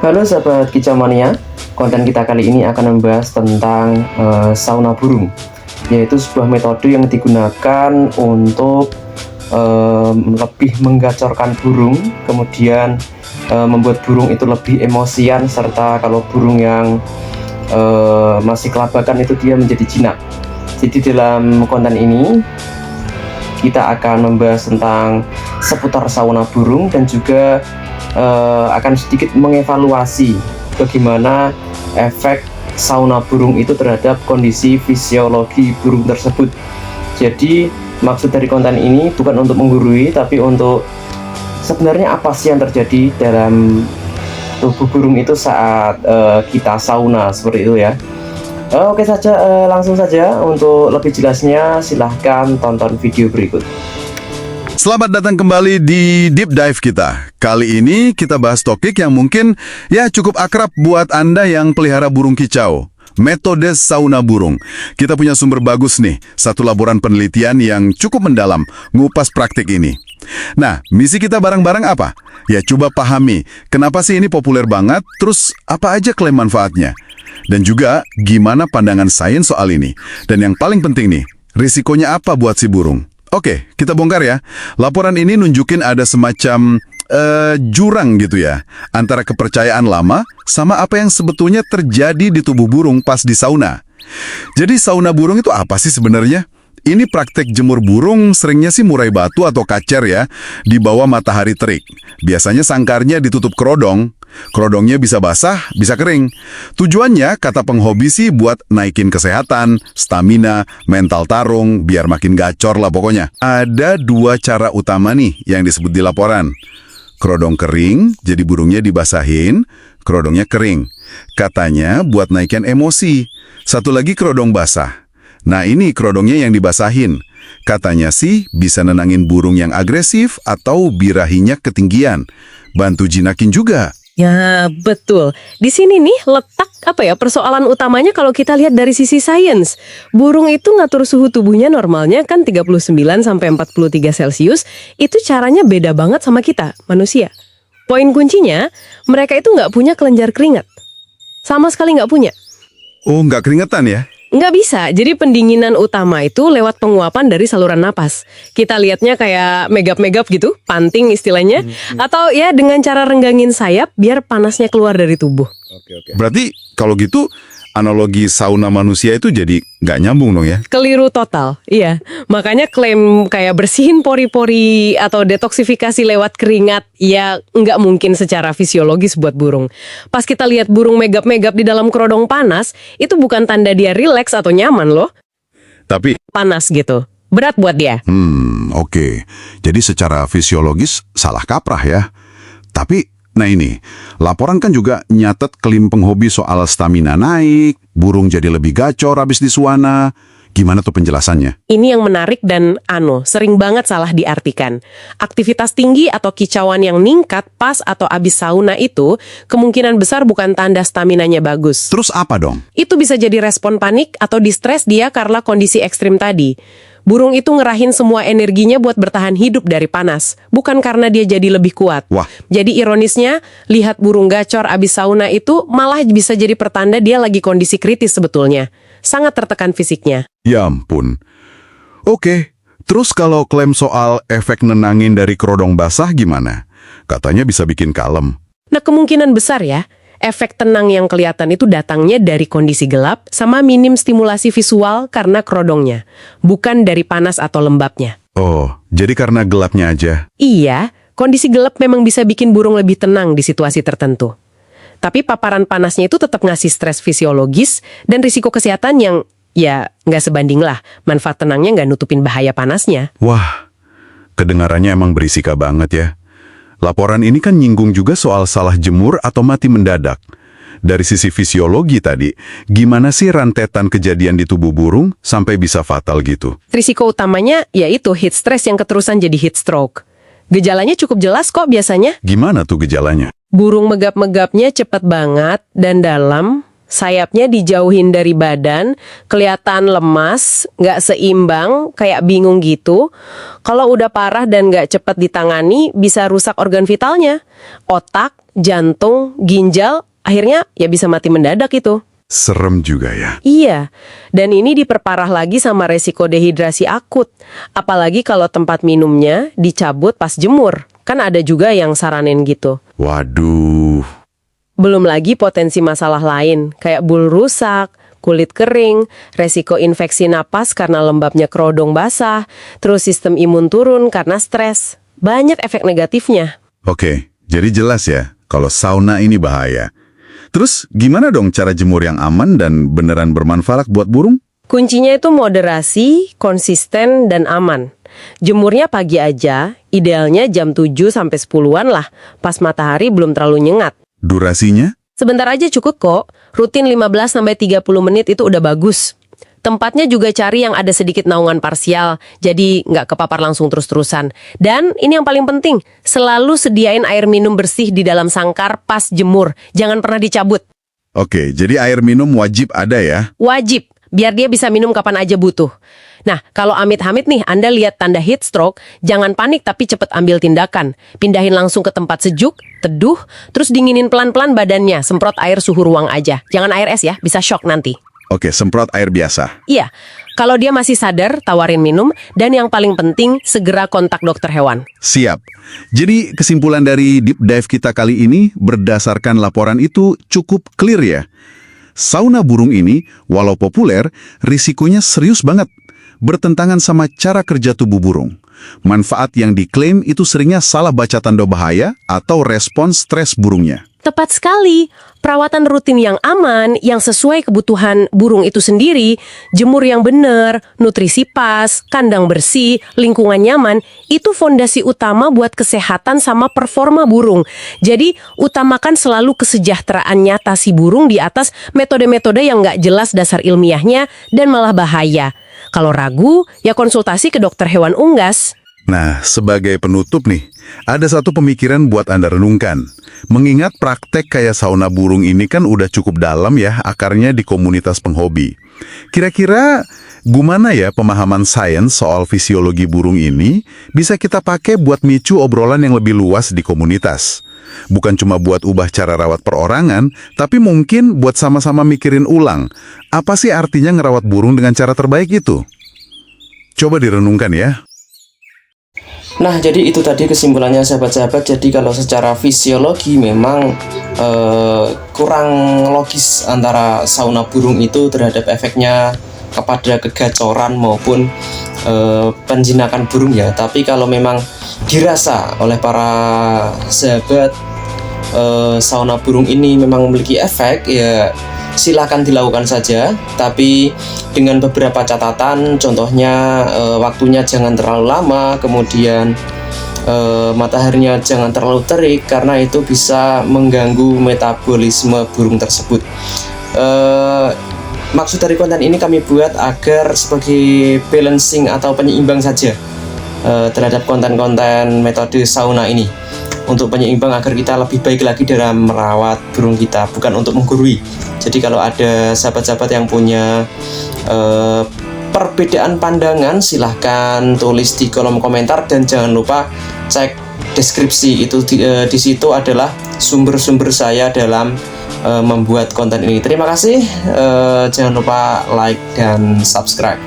Halo sahabat Kicau Mania, konten kita kali ini akan membahas tentang sauna burung, yaitu sebuah metode yang digunakan untuk lebih menggacorkan burung, kemudian membuat burung itu lebih emosian, serta kalau burung yang masih kelabakan itu dia menjadi jinak. Jadi dalam konten ini kita akan membahas tentang seputar sauna burung dan juga akan sedikit mengevaluasi bagaimana efek sauna burung itu terhadap kondisi fisiologi burung tersebut. Jadi maksud dari konten ini bukan untuk menggurui, tapi untuk sebenarnya apa sih yang terjadi dalam tubuh burung itu saat kita sauna seperti itu ya. Oke saja, langsung saja. Untuk lebih jelasnya silahkan tonton video berikut. Selamat datang kembali di Deep Dive kita. Kali ini kita bahas topik yang mungkin ya cukup akrab buat Anda yang pelihara burung kicau. Metode sauna burung. Kita punya sumber bagus nih, satu laporan penelitian yang cukup mendalam, ngupas praktik ini. Nah, misi kita bareng-bareng apa? Ya coba pahami, kenapa sih ini populer banget, terus apa aja klaim manfaatnya? Dan juga gimana pandangan sains soal ini. Dan yang paling penting nih, risikonya apa buat si burung? Oke, kita bongkar ya. Laporan ini nunjukin ada semacam jurang gitu ya, antara kepercayaan lama sama apa yang sebetulnya terjadi di tubuh burung pas di sauna. Jadi sauna burung itu apa sih sebenarnya? Ini praktek jemur burung seringnya sih murai batu atau kacer ya, di bawah matahari terik. Biasanya sangkarnya ditutup kerodong. Kerodongnya bisa basah, bisa kering. Tujuannya, kata penghobi sih buat naikin kesehatan, stamina, mental tarung, biar makin gacor lah pokoknya. Ada dua cara utama nih yang disebut di laporan. Kerodong kering, jadi burungnya dibasahin, kerodongnya kering. Katanya buat naikin emosi. Satu lagi kerodong basah. Nah ini kerodongnya yang dibasahin. Katanya sih bisa nenangin burung yang agresif atau birahinya ketinggian. Bantu jinakin juga. Ya, betul. Di sini nih letak persoalan utamanya kalau kita lihat dari sisi sains. Burung itu ngatur suhu tubuhnya normalnya kan 39 sampai 43 Celcius, itu caranya beda banget sama kita, manusia. Poin kuncinya, mereka itu nggak punya kelenjar keringat. Sama sekali nggak punya. Oh, nggak keringetan ya? Nggak bisa, jadi pendinginan utama itu lewat penguapan dari saluran napas. Kita lihatnya kayak megap-megap gitu, panting istilahnya. Atau ya dengan cara renggangin sayap biar panasnya keluar dari tubuh. Berarti kalau gitu analogi sauna manusia itu jadi nggak nyambung dong ya? Keliru total, iya. Makanya klaim kayak bersihin pori-pori atau detoksifikasi lewat keringat, ya nggak mungkin secara fisiologis buat burung. Pas kita lihat burung megap-megap di dalam kerodong panas, itu bukan tanda dia rileks atau nyaman loh. Tapi Panas gitu. Berat buat dia. Oke. Jadi secara fisiologis salah kaprah ya. Tapi, nah ini, laporan kan juga nyatet klaim penghobi soal stamina naik, burung jadi lebih gacor habis di suana. Gimana tuh penjelasannya? Ini yang menarik dan sering banget salah diartikan. Aktivitas tinggi atau kicauan yang ningkat pas atau abis sauna itu kemungkinan besar bukan tanda staminanya bagus. Terus apa dong? Itu bisa jadi respon panik atau distres dia karena kondisi ekstrim tadi. Burung itu ngerahin semua energinya buat bertahan hidup dari panas, bukan karena dia jadi lebih kuat. Wah. Jadi ironisnya, lihat burung gacor abis sauna itu malah bisa jadi pertanda dia lagi kondisi kritis sebetulnya. Sangat tertekan fisiknya. Ya ampun. Oke, terus kalau klaim soal efek nenangin dari kerodong basah gimana? Katanya bisa bikin kalem. Nah kemungkinan besar ya, efek tenang yang kelihatan itu datangnya dari kondisi gelap sama minim stimulasi visual karena kerodongnya, bukan dari panas atau lembabnya. Oh, jadi karena gelapnya aja? Iya, kondisi gelap memang bisa bikin burung lebih tenang di situasi tertentu. Tapi paparan panasnya itu tetap ngasih stres fisiologis dan risiko kesehatan yang ya nggak sebanding lah. Manfaat tenangnya nggak nutupin bahaya panasnya. Wah, kedengarannya emang berisika banget ya. Laporan ini kan nyinggung juga soal salah jemur atau mati mendadak. Dari sisi fisiologi tadi, gimana sih rentetan kejadian di tubuh burung sampai bisa fatal gitu? Risiko utamanya yaitu heat stress yang keterusan jadi heat stroke. Gejalanya cukup jelas kok biasanya. Gimana tuh gejalanya? Burung megap-megapnya cepat banget dan dalam, sayapnya dijauhin dari badan, kelihatan lemas, nggak seimbang, kayak bingung gitu. Kalau udah parah dan nggak cepat ditangani, bisa rusak organ vitalnya. Otak, jantung, ginjal, akhirnya ya bisa mati mendadak itu. Serem juga ya. Iya, dan ini diperparah lagi sama resiko dehidrasi akut. Apalagi kalau tempat minumnya dicabut pas jemur. Kan ada juga yang saranin gitu. Waduh. Belum lagi potensi masalah lain, kayak bul rusak, kulit kering, resiko infeksi napas karena lembabnya kerodong basah, terus sistem imun turun karena stres. Banyak efek negatifnya. Oke, jadi jelas ya kalau sauna ini bahaya. Terus gimana dong cara jemur yang aman dan beneran bermanfaat buat burung? Kuncinya itu moderasi, konsisten, dan aman. Jemurnya pagi aja, idealnya jam 7 sampai 10-an lah, pas matahari belum terlalu nyengat. Durasinya? Sebentar aja cukup kok, rutin 15 sampai 30 menit itu udah bagus. Tempatnya juga cari yang ada sedikit naungan parsial, jadi nggak kepapar langsung terus-terusan. Dan ini yang paling penting, selalu sediain air minum bersih di dalam sangkar pas jemur, jangan pernah dicabut. Oke, jadi air minum wajib ada ya? Wajib, biar dia bisa minum kapan aja butuh. Nah, kalau amit-amit nih Anda lihat tanda heat stroke, jangan panik tapi cepet ambil tindakan. Pindahin langsung ke tempat sejuk, teduh, terus dinginin pelan-pelan badannya, semprot air suhu ruang aja. Jangan air es ya, bisa shock nanti. Oke, semprot air biasa. Iya, kalau dia masih sadar, tawarin minum, dan yang paling penting, segera kontak dokter hewan. Siap. Jadi kesimpulan dari Deep Dive kita kali ini berdasarkan laporan itu cukup clear ya. Sauna burung ini, walau populer, risikonya serius banget. Bertentangan sama cara kerja tubuh burung. Manfaat yang diklaim itu seringnya salah baca tanda bahaya atau respons stres burungnya. Tepat sekali, perawatan rutin yang aman, yang sesuai kebutuhan burung itu sendiri, jemur yang benar, nutrisi pas, kandang bersih, lingkungan nyaman, itu fondasi utama buat kesehatan sama performa burung. Jadi, utamakan selalu kesejahteraan nyata si burung di atas metode-metode yang nggak jelas dasar ilmiahnya dan malah bahaya. Kalau ragu, ya konsultasi ke dokter hewan unggas. Nah, sebagai penutup nih, ada satu pemikiran buat Anda renungkan. Mengingat praktek kayak sauna burung ini kan udah cukup dalam ya akarnya di komunitas penghobi. Kira-kira gimana ya pemahaman sains soal fisiologi burung ini bisa kita pakai buat micu obrolan yang lebih luas di komunitas? Bukan cuma buat ubah cara rawat perorangan, tapi mungkin buat sama-sama mikirin ulang. Apa sih artinya ngerawat burung dengan cara terbaik itu? Coba direnungkan ya. Nah, jadi itu tadi kesimpulannya sahabat-sahabat. Jadi kalau secara fisiologi memang kurang logis antara sauna burung itu terhadap efeknya kepada kegacoran maupun penjinakan burung ya. Tapi kalau memang dirasa oleh para sahabat sauna burung ini memang memiliki efek, ya silahkan dilakukan saja, tapi dengan beberapa catatan. Contohnya waktunya jangan terlalu lama, kemudian mataharinya jangan terlalu terik karena itu bisa mengganggu metabolisme burung tersebut. Maksud dari konten ini kami buat agar sebagai balancing atau penyeimbang saja terhadap konten-konten metode sauna ini, untuk penyeimbang agar kita lebih baik lagi dalam merawat burung kita, bukan untuk menggurui. Jadi kalau ada sahabat-sahabat yang punya perbedaan pandangan, silahkan tulis di kolom komentar dan jangan lupa cek deskripsi itu. Di situ adalah sumber-sumber saya dalam membuat konten ini. Terima kasih, jangan lupa like dan subscribe.